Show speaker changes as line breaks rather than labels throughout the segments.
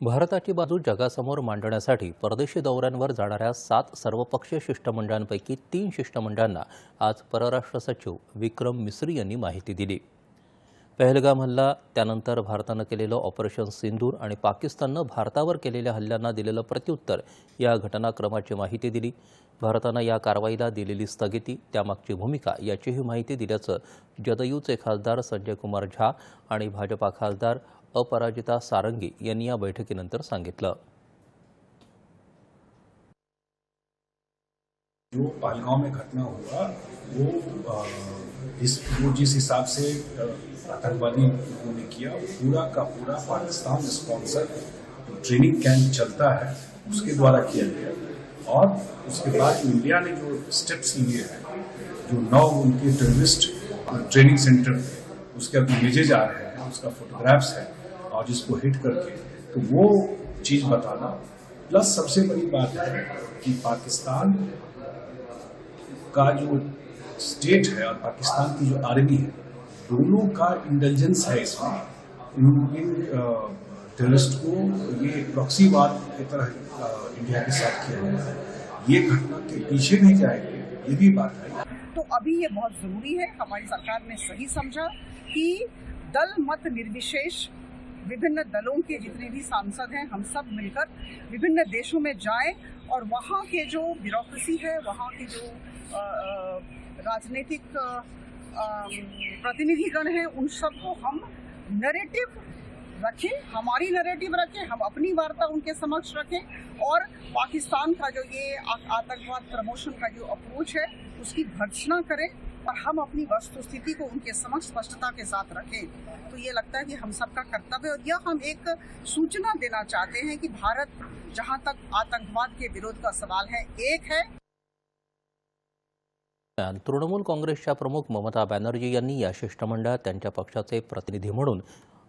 भारताची बाजू जगासमोर मांडण्यासाठी परदेशी दौऱ्यांवर जाणाऱ्या 7 सर्वपक्षीय शिष्टमंडळांपैकी 3 शिष्टमंडळांना आज परराष्ट्र सचिव विक्रम मिस्री यांनी माहिती दिली। पहलगाम हल्ला, त्यानंतर भारतानं केलेलं ऑपरेशन सिंदूर आणि पाकिस्ताननं भारतावर केलेल्या हल्ल्यांना दिलेलं प्रत्युत्तर या घटनाक्रमाची माहिती दिली। भारतानं या कारवाईला दिलेली स्थगिती, त्यामागची भूमिका याचीही माहिती दिल्याचं जदयूचे खासदार संजय कुमार झा आणि भाजपा खासदार अपराजिता सारंगी यांनी या बैठकीनंतर सांगितलं।
जो पहलगाम में घटना हुआ वो जिस हिसाब से आतंकवादी लोगों ने किया, पूरा का पूरा पाकिस्तान स्पॉन्सर ट्रेनिंग कैंप चलता है उसके द्वारा किया गया। और उसके बाद इंडिया ने जो स्टेप्स लिए हैं, जो 9 उनके टेररिस्ट ट्रेनिंग सेंटर थे उसके अब इमेजेज आ रहे हैं, उसका फोटोग्राफ्स है और जिसको हिट करके, तो वो चीज बताना। प्लस सबसे बड़ी बात है कि पाकिस्तान का जो स्टेट है और पाकिस्तान की जो आर्मी है, दोनों का इंटेलिजेंस है इसमें। इन टेररिस्ट को ये प्रॉक्सी वार की तरह इंडिया के साथ किया गया है। ये घटना के पीछे नहीं जाएंगे, ये भी बात है।
तो अभी ये बहुत जरूरी है, हमारी सरकार ने सही समझा कि दल मत निर्विशेष विभिन्न दलों के जितने भी सांसद हैं, हम सब मिलकर विभिन्न देशों में जाएं और वहाँ के जो ब्यूरोक्रेसी है, वहाँ के जो राजनीतिक प्रतिनिधिगण हैं, उन सबको हम नैरेटिव रखें, हमारी नैरेटिव रखें, हम अपनी वार्ता उनके समक्ष रखें और पाकिस्तान का जो ये आतंकवाद प्रमोशन का जो अप्रोच है उसकी भर्त्सना करें और हम अपनी वस्तुस्थिति को उनके समक्ष स्पष्टता के साथ रखें। तो ये लगता है कि हम सबका कर्तव्य है और यह हम एक सूचना देना चाहते हैं कि भारत जहां तक आतंकवाद के विरोध का सवाल है, एक है।
तृणमूल काँग्रेसच्या प्रमुख ममता बॅनर्जी यांनी या शिष्टमंडळात त्यांच्या पक्षाचे प्रतिनिधी म्हणून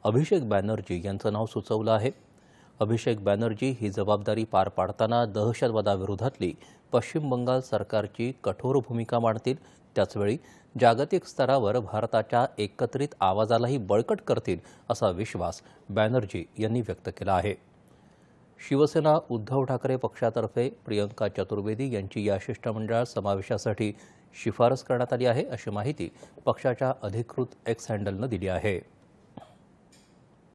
अभिषेक बॅनर्जी यांचं नाव सुचवलं आहे। अभिषेक बॅनर्जी ही जबाबदारी पार पाडताना दहशतवादाविरोधातली पश्चिम बंगाल सरकारची कठोर भूमिका मांडतील, त्याचवेळी जागतिक स्तरावर भारताच्या एकत्रित आवाजालाही बळकट करतील असा विश्वास बॅनर्जी यांनी व्यक्त केला आहे। शिवसेना उद्धव ठाकरे पक्षातर्फे प्रियंका चतुर्वेदी यांची या शिष्टमंडळात समावेशासाठी शिफारस करण्यात आली आहे, अशी माहिती पक्षाच्या अधिकृत एक्स हँडलनं दिली आहे।